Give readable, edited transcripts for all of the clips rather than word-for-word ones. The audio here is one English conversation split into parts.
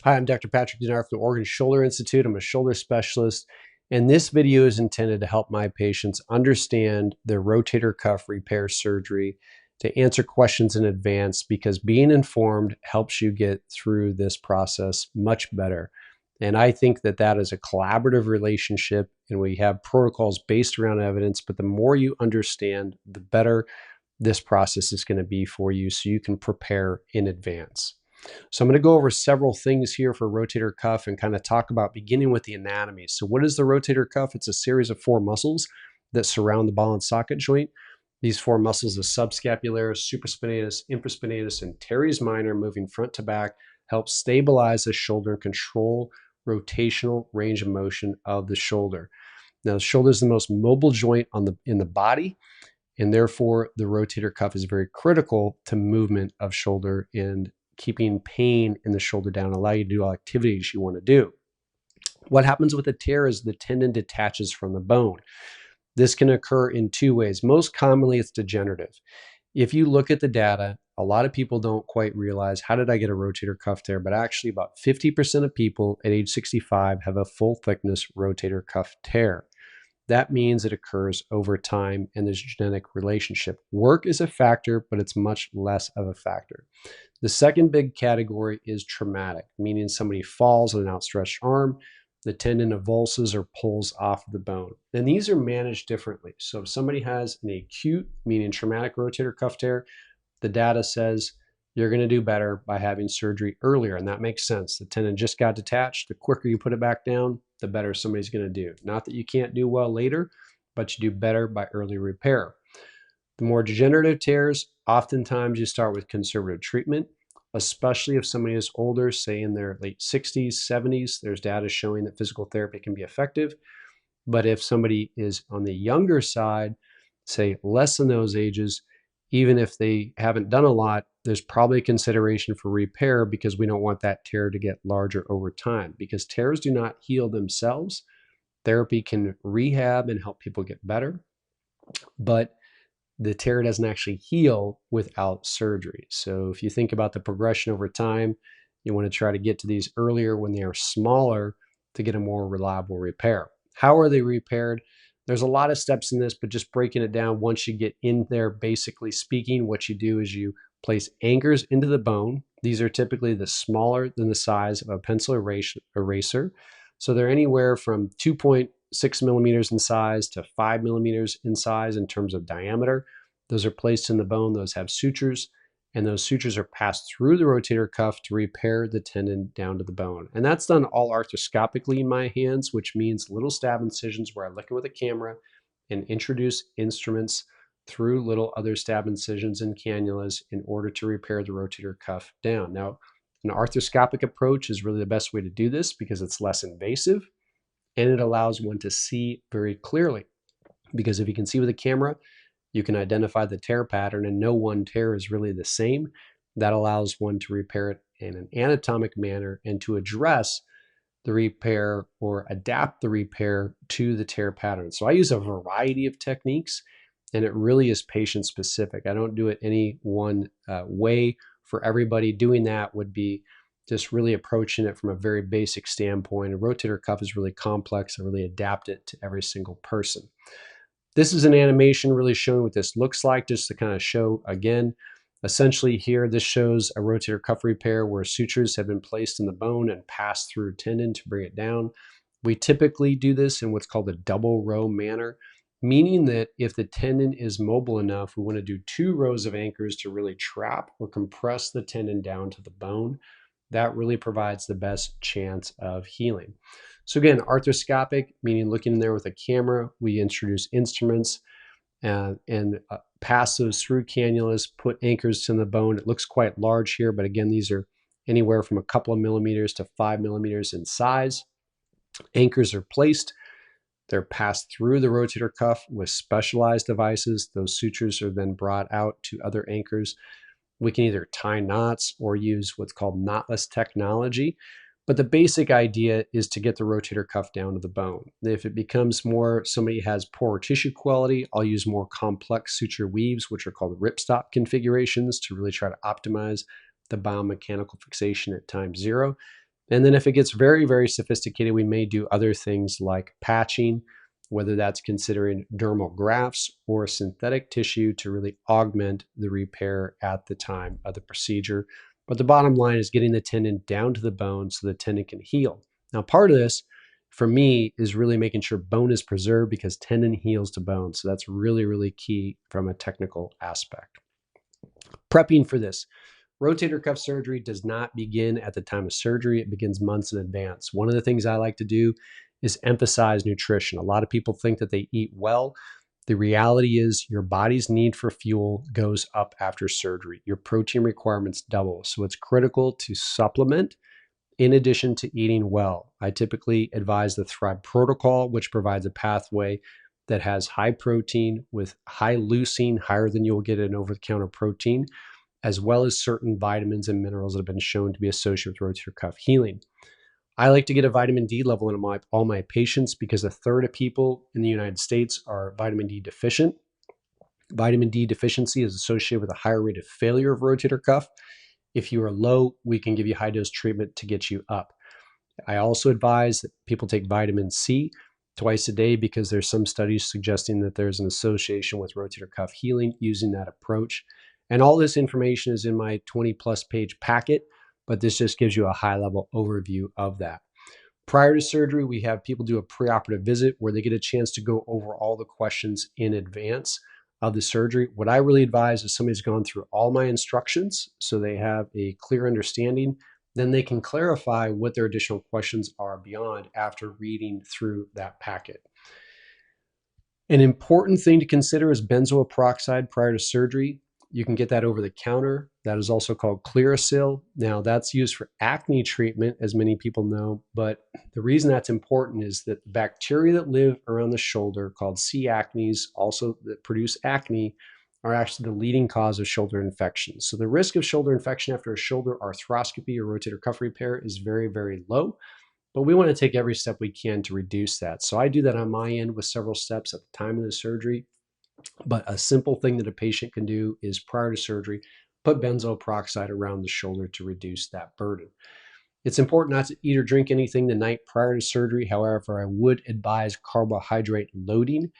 Hi, I'm Dr. Patrick Denard from the Oregon Shoulder Institute. I'm a shoulder specialist, and this video is intended to help my patients understand their rotator cuff repair surgery, to answer questions in advance, because being informed helps you get through this process much better. And I think that that is a collaborative relationship, and we have protocols based around evidence, but the more you understand, the better this process is going to be for you, so you can prepare in advance. So I'm going to go over several things here for rotator cuff and kind of talk about beginning with the anatomy. So what is the rotator cuff? It's a series of 4 muscles that surround the ball and socket joint. These 4 muscles, the subscapularis, supraspinatus, infraspinatus, and teres minor, moving front to back, help stabilize the shoulder and control rotational range of motion of the shoulder. Now, the shoulder is the most mobile joint in the body, and therefore the rotator cuff is very critical to movement of shoulder and keeping pain in the shoulder down, allow you to do all activities you want to do. What happens with a tear is the tendon detaches from the bone. This can occur in 2 ways. Most commonly, it's degenerative. If you look at the data, a lot of people don't quite realize, how did I get a rotator cuff tear? But actually about 50% of people at age 65 have a full thickness rotator cuff tear. That means it occurs over time and there's a genetic relationship. Work is a factor, but it's much less of a factor. The second big category is traumatic, meaning somebody falls on an outstretched arm, the tendon avulses or pulls off the bone. And these are managed differently. So if somebody has an acute, meaning traumatic rotator cuff tear, the data says you're going to do better by having surgery earlier. And that makes sense. The tendon just got detached. The quicker you put it back down, the better somebody's going to do. Not that you can't do well later, but you do better by early repair. The more degenerative tears, oftentimes you start with conservative treatment, especially if somebody is older, say in their late 60s, 70s. There's data showing that physical therapy can be effective. But if somebody is on the younger side, say less than those ages, even if they haven't done a lot, there's probably consideration for repair, because we don't want that tear to get larger over time, because tears do not heal themselves. Therapy can rehab and help people get better, but the tear doesn't actually heal without surgery. So if you think about the progression over time, you want to try to get to these earlier when they are smaller to get a more reliable repair. How are they repaired? There's a lot of steps in this, but just breaking it down, once you get in there, basically speaking, what you do is you place anchors into the bone. These are typically smaller than the size of a pencil eraser. So they're anywhere from 2.6 millimeters in size to 5 millimeters in size in terms of diameter. Those are placed in the bone. Those have sutures, and those sutures are passed through the rotator cuff to repair the tendon down to the bone. And that's done all arthroscopically in my hands, which means little stab incisions where I look with a camera and introduce instruments through little other stab incisions and cannulas in order to repair the rotator cuff down. Now, an arthroscopic approach is really the best way to do this because it's less invasive and it allows one to see very clearly. Because if you can see with a camera, you can identify the tear pattern, and no one tear is really the same. That allows one to repair it in an anatomic manner and to address the repair or adapt the repair to the tear pattern. So I use a variety of techniques, and it really is patient specific. I don't do it any one way for everybody. Doing that would be just really approaching it from a very basic standpoint. A rotator cuff is really complex. I really adapt it to every single person. This is an animation really showing what this looks like, just to kind of show again. Essentially here, this shows a rotator cuff repair where sutures have been placed in the bone and passed through tendon to bring it down. We typically do this in what's called a double row manner, meaning that if the tendon is mobile enough, we want to do 2 rows of anchors to really trap or compress the tendon down to the bone. That really provides the best chance of healing. So again, arthroscopic, meaning looking in there with a camera, we introduce instruments and pass those through cannulas, put anchors in the bone. It looks quite large here, but again, these are anywhere from a couple of millimeters to 5 millimeters in size. Anchors are placed. They're passed through the rotator cuff with specialized devices. Those sutures are then brought out to other anchors. We can either tie knots or use what's called knotless technology. But the basic idea is to get the rotator cuff down to the bone. If it becomes more, somebody has poor tissue quality, I'll use more complex suture weaves, which are called ripstop configurations, to really try to optimize the biomechanical fixation at time 0. And then if it gets very, very sophisticated, we may do other things like patching, whether that's considering dermal grafts or synthetic tissue to really augment the repair at the time of the procedure. But the bottom line is getting the tendon down to the bone so the tendon can heal. Now, part of this for me is really making sure bone is preserved because tendon heals to bone. So that's really, really key from a technical aspect. Prepping for this. Rotator cuff surgery does not begin at the time of surgery. It begins months in advance. One of the things I like to do is emphasize nutrition. A lot of people think that they eat well. The reality is your body's need for fuel goes up after surgery. Your protein requirements double. So it's critical to supplement in addition to eating well. I typically advise the Thrive protocol, which provides a pathway that has high protein with high leucine, higher than you'll get in over-the-counter protein, as well as certain vitamins and minerals that have been shown to be associated with rotator cuff healing. I like to get a vitamin D level in all my patients because a third of people in the United States are vitamin D deficient. Vitamin D deficiency is associated with a higher rate of failure of rotator cuff. If you are low, we can give you high dose treatment to get you up. I also advise that people take vitamin C twice a day because there's some studies suggesting that there's an association with rotator cuff healing using that approach. And all this information is in my 20+ page packet, but this just gives you a high level overview of that. Prior to surgery, we have people do a preoperative visit where they get a chance to go over all the questions in advance of the surgery. What I really advise is somebody's gone through all my instructions so they have a clear understanding. Then they can clarify what their additional questions are beyond after reading through that packet. An important thing to consider is benzoyl peroxide prior to surgery. You can get that over the counter. That is also called Clearasil. Now, that's used for acne treatment, as many people know, but the reason that's important is that bacteria that live around the shoulder, called C. acnes, also that produce acne, are actually the leading cause of shoulder infections. So the risk of shoulder infection after a shoulder arthroscopy or rotator cuff repair is very, very low, but we want to take every step we can to reduce that. So I do that on my end with several steps at the time of the surgery. But a simple thing that a patient can do is prior to surgery, put benzoyl peroxide around the shoulder to reduce that burden. It's important not to eat or drink anything the night prior to surgery. However, I would advise carbohydrate loading.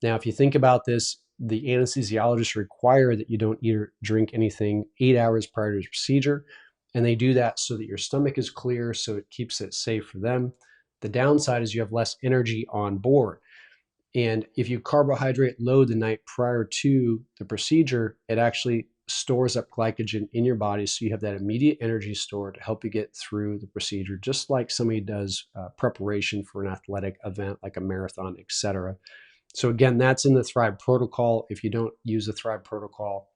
Now, if you think about this, the anesthesiologists require that you don't eat or drink anything 8 hours prior to the procedure. And they do that so that your stomach is clear, so it keeps it safe for them. The downside is you have less energy on board. And if you carbohydrate load the night prior to the procedure, it actually stores up glycogen in your body. So you have that immediate energy stored to help you get through the procedure, just like somebody does preparation for an athletic event like a marathon, etc. So again, that's in the Thrive protocol. If you don't use the Thrive protocol,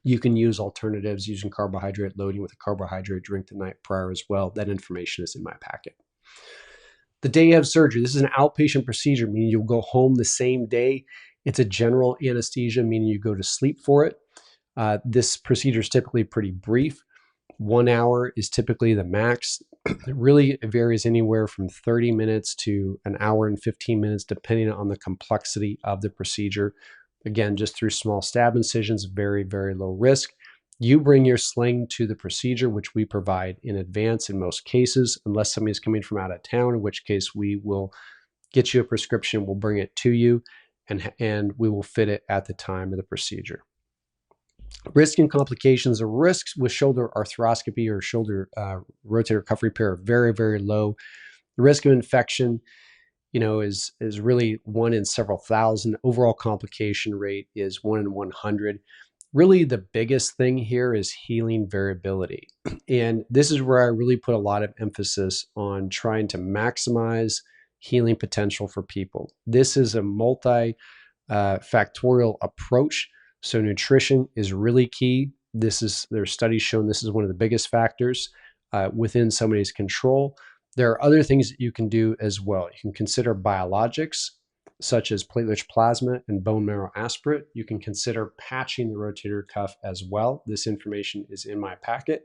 you can use alternatives using carbohydrate loading with a carbohydrate drink the night prior as well. That information is in my packet. The day of surgery, this is an outpatient procedure, meaning you'll go home the same day. It's a general anesthesia, meaning you go to sleep for it. This procedure is typically pretty brief. 1 hour is typically the max. It really varies anywhere from 30 minutes to an hour and 15 minutes, depending on the complexity of the procedure. Again, just through small stab incisions, very, very low risk. You bring your sling to the procedure, which we provide in advance in most cases, unless somebody's coming from out of town, in which case we will get you a prescription, we'll bring it to you, and we will fit it at the time of the procedure. Risk and complications. The risks with shoulder arthroscopy or shoulder rotator cuff repair are very, very low. The risk of infection, is really 1 in several thousand. Overall complication rate is 1 in 100. Really, the biggest thing here is healing variability. And this is where I really put a lot of emphasis on trying to maximize healing potential for people. This is a multi-factorial approach. So nutrition is really key. There's studies showing this is one of the biggest factors within somebody's control. There are other things that you can do as well. You can consider biologics, such as platelet plasma and bone marrow aspirate. You can consider patching the rotator cuff as well. This information is in my packet.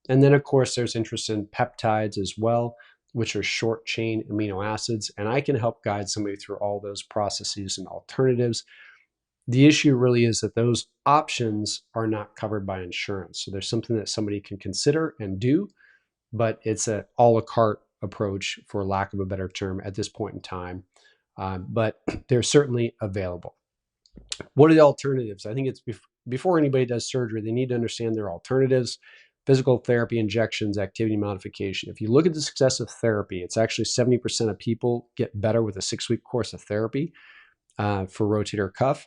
And then, of course, there's interest in peptides as well, which are short chain amino acids. And I can help guide somebody through all those processes and alternatives. The issue really is that those options are not covered by insurance. So there's something that somebody can consider and do, but it's a a la carte approach, for lack of a better term, at this point in time. But they're certainly available. What are the alternatives? I think it's before anybody does surgery, they need to understand their alternatives: physical therapy, injections, activity modification. If you look at the success of therapy, it's actually 70% of people get better with a 6-week course of therapy for rotator cuff.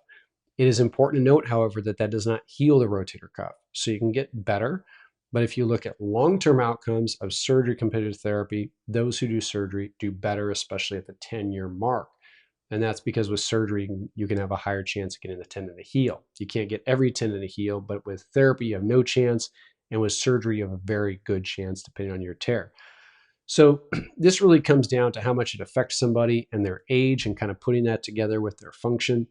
It is important to note, however, that that does not heal the rotator cuff. So you can get better, but if you look at long-term outcomes of surgery compared to therapy, those who do surgery do better, especially at the 10-year mark. And that's because with surgery, you can have a higher chance of getting the tendon to heal. You can't get every tendon to heal, but with therapy, you have no chance. And with surgery, you have a very good chance, depending on your tear. So this really comes down to how much it affects somebody and their age, and kind of putting that together with their function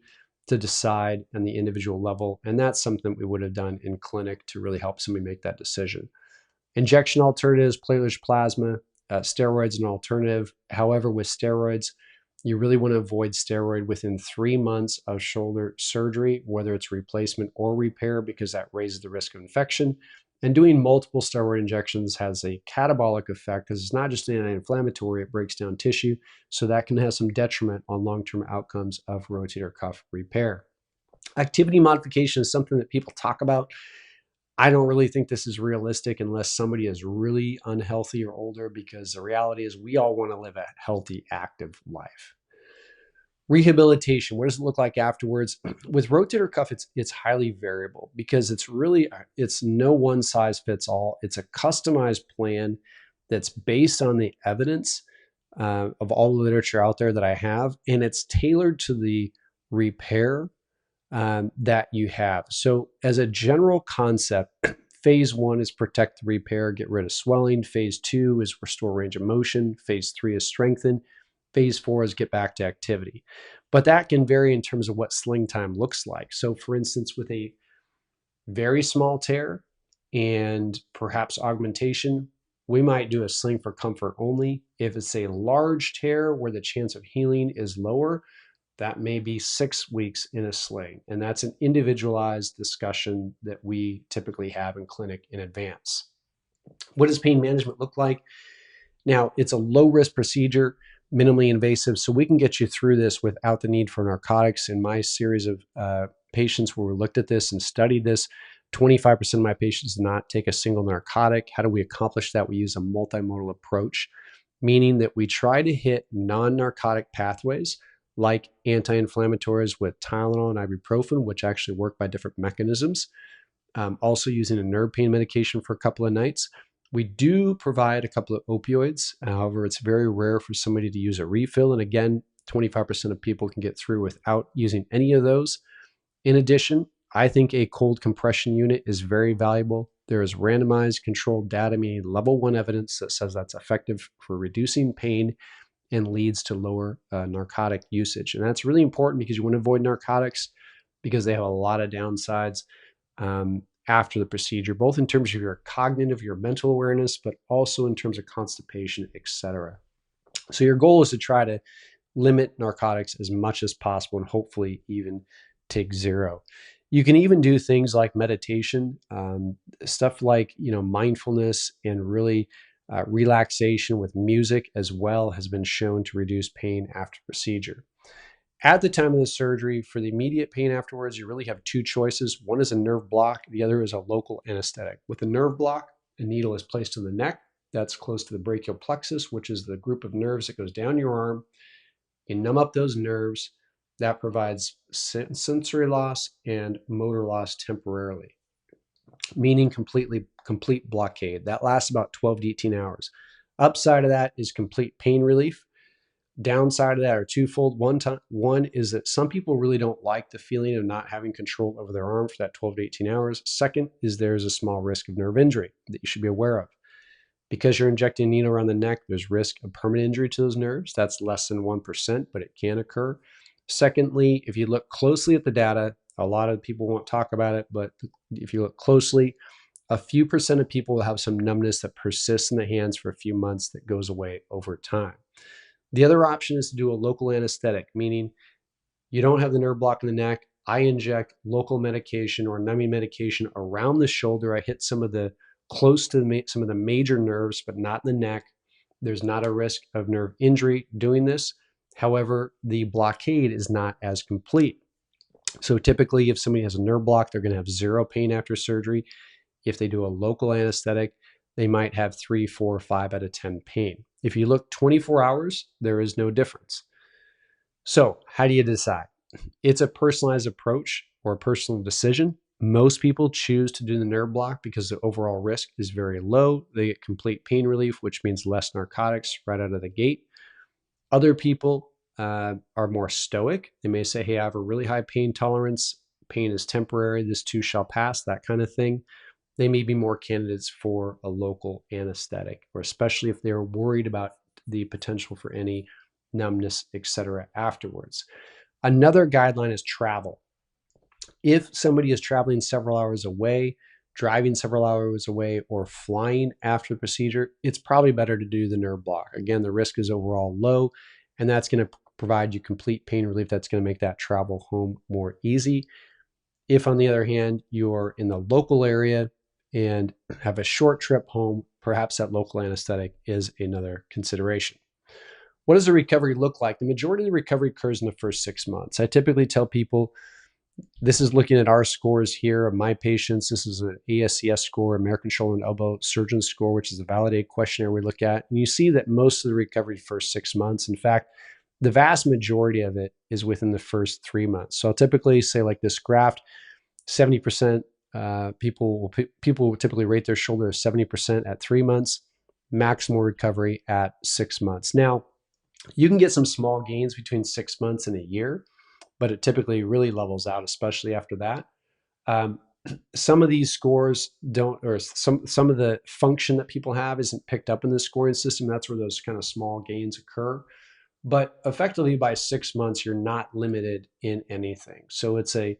to decide on the individual level. And that's something that we would have done in clinic to really help somebody make that decision. Injection alternatives: platelet plasma, steroids, an alternative. However, with steroids, you really want to avoid steroid within 3 months of shoulder surgery, whether it's replacement or repair, because that raises the risk of infection. And doing multiple steroid injections has a catabolic effect, because it's not just an anti-inflammatory, it breaks down tissue. So that can have some detriment on long-term outcomes of rotator cuff repair. Activity modification is something that people talk about. I don't really think this is realistic unless somebody is really unhealthy or older, because the reality is we all want to live a healthy, active life. Rehabilitation: what does it look like afterwards? With rotator cuff, it's highly variable, because it's no one size fits all. It's a customized plan that's based on the evidence of all the literature out there that I have, and it's tailored to the repair that you have. So as a general concept, phase 1 is protect the repair, get rid of swelling. Phase 2 is restore range of motion. Phase 3 is strengthen. Phase 4 is get back to activity. But that can vary in terms of what sling time looks like. So for instance, with a very small tear and perhaps augmentation, we might do a sling for comfort only. If it's a large tear where the chance of healing is lower, that may be 6 weeks in a sling. And that's an individualized discussion that we typically have in clinic in advance. What does pain management look like? Now, it's a low-risk procedure, minimally invasive, so we can get you through this without the need for narcotics. In my series of patients where we looked at this and studied this, 25% of my patients did not take a single narcotic. How do we accomplish that? We use a multimodal approach, meaning that we try to hit non-narcotic pathways like anti-inflammatories with Tylenol and ibuprofen, which actually work by different mechanisms. Also using a nerve pain medication for a couple of nights. We do provide a couple of opioids. However, it's very rare for somebody to use a refill. And again, 25% of people can get through without using any of those. In addition, I think a cold compression unit is very valuable. There is randomized controlled data, meaning level 1 evidence, that says that's effective for reducing pain and leads to lower narcotic usage. And that's really important, because you want to avoid narcotics because they have a lot of downsides after the procedure, both in terms of your cognitive, your mental awareness, but also in terms of constipation, etc. So your goal is to try to limit narcotics as much as possible, and hopefully even take zero. You can even do things like meditation, stuff like mindfulness, and really relaxation with music as well has been shown to reduce pain after procedure. At the time of the surgery, for the immediate pain afterwards, you really have 2 choices. One is a nerve block, the other is a local anesthetic. With a nerve block, a needle is placed in the neck. That's close to the brachial plexus, which is the group of nerves that goes down your arm. You numb up those nerves. That provides sensory loss and motor loss temporarily, meaning complete blockade. That lasts about 12 to 18 hours. Upside of that is complete pain relief. Downside of that are twofold. One is that some people really don't like the feeling of not having control over their arm for that 12 to 18 hours. Second is there's a small risk of nerve injury that you should be aware of. Because you're injecting a needle around the neck, there's risk of permanent injury to those nerves. That's less than 1%, but it can occur. Secondly, if you look closely at the data, a lot of people won't talk about it, but if you look closely, a few percent of people will have some numbness that persists in the hands for a few months that goes away over time. The other option is to do a local anesthetic, meaning you don't have the nerve block in the neck. I inject local medication or numbing medication around the shoulder. I hit some of the close to some of the major nerves, but not in the neck. There's not a risk of nerve injury doing this. However, the blockade is not as complete. So typically, if somebody has a nerve block, they're going to have zero pain after surgery. If they do a local anesthetic, they might have 3, 4, 5 out of 10 pain. If you look 24 hours, there is no difference. So how do you decide? It's a personalized approach or a personal decision. Most people choose to do the nerve block because the overall risk is very low. They get complete pain relief, which means less narcotics right out of the gate. Other people are more stoic. They may say, hey, I have a really high pain tolerance. Pain is temporary. This too shall pass, that kind of thing. They may be more candidates for a local anesthetic, or especially if they're worried about the potential for any numbness, etc. afterwards. Another guideline is travel. If somebody is traveling several hours away, driving several hours away, or flying after the procedure, it's probably better to do the nerve block. Again, the risk is overall low, and that's going to provide you complete pain relief. That's going to make that travel home more easy. If, on the other hand, you're in the local area and have a short trip home, perhaps that local anesthetic is another consideration. What does the recovery look like? The majority of the recovery occurs in the first 6 months. I typically tell people, this is looking at our scores here of my patients. This is an ASCS score, American Shoulder and Elbow Surgeon score, which is a validated questionnaire we look at. And you see that most of the recovery first 6 months. In fact, the vast majority of it is within the first 3 months. So I'll typically say, like this graph, 70% people will typically rate their shoulder as 70% at 3 months, maximal recovery at 6 months. Now, you can get some small gains between 6 months and a year, but it typically really levels out, especially after that. Some of these scores don't, or some of the function that people have isn't picked up in the scoring system. That's where those kind of small gains occur. But effectively by 6 months, you're not limited in anything. So it's a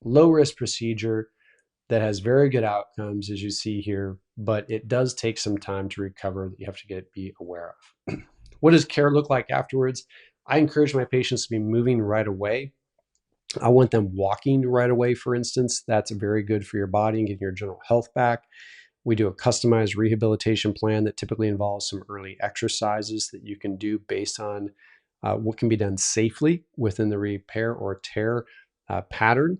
low risk procedure that has very good outcomes, as you see here, but it does take some time to recover that you have to be aware of. What does care look like afterwards? I encourage my patients to be moving right away. I want them walking right away, for instance. That's very good for your body and getting your general health back. We do a customized rehabilitation plan that typically involves some early exercises that you can do based on what can be done safely within the repair or tear pattern.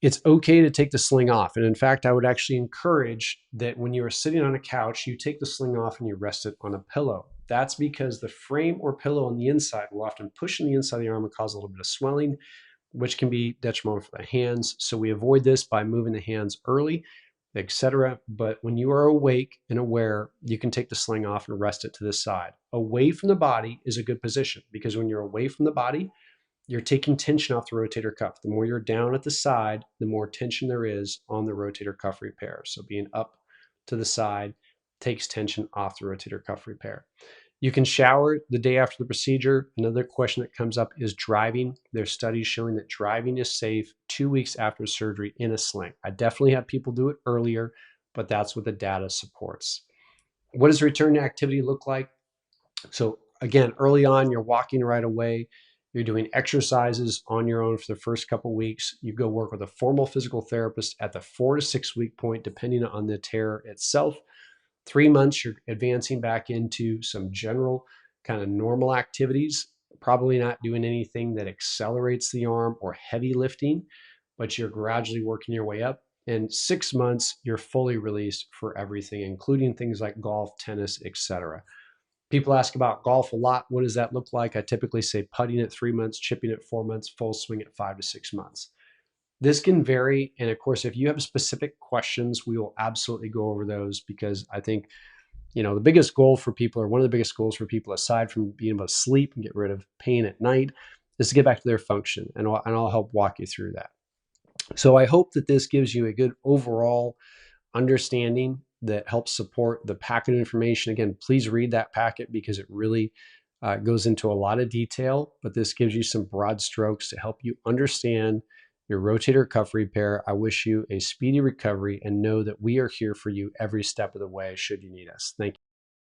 It's okay to take the sling off. And in fact, I would actually encourage that when you are sitting on a couch, you take the sling off and you rest it on a pillow. That's because the frame or pillow on the inside will often push in the inside of the arm and cause a little bit of swelling, which can be detrimental for the hands. So we avoid this by moving the hands early, etc. But when you are awake and aware, you can take the sling off and rest it to the side. Away from the body is a good position, because when you're away from the body, you're taking tension off the rotator cuff. The more you're down at the side, the more tension there is on the rotator cuff repair. So being up to the side takes tension off the rotator cuff repair. You can shower the day after the procedure. Another question that comes up is driving. There's studies showing that driving is safe 2 weeks after surgery in a sling. I definitely have people do it earlier, but that's what the data supports. What does return to activity look like? So again, early on, you're walking right away. You're doing exercises on your own for the first couple of weeks. You go work with a formal physical therapist at the 4 to 6 week point, depending on the tear itself. 3 months, you're advancing back into some general kind of normal activities, probably not doing anything that accelerates the arm or heavy lifting, but you're gradually working your way up. And 6 months, you're fully released for everything, including things like golf, tennis, etc. People ask about golf a lot. What does that look like? I typically say putting at 3 months, chipping at 4 months, full swing at 5 to 6 months. This can vary. And of course, if you have specific questions, we will absolutely go over those, because I think, the biggest goal for people, or one of the biggest goals for people, aside from being able to sleep and get rid of pain at night, is to get back to their function. And I'll help walk you through that. So I hope that this gives you a good overall understanding that helps support the packet information. Again, please read that packet, because it really goes into a lot of detail, but this gives you some broad strokes to help you understand your rotator cuff repair. I wish you a speedy recovery, and know that we are here for you every step of the way should you need us. Thank you.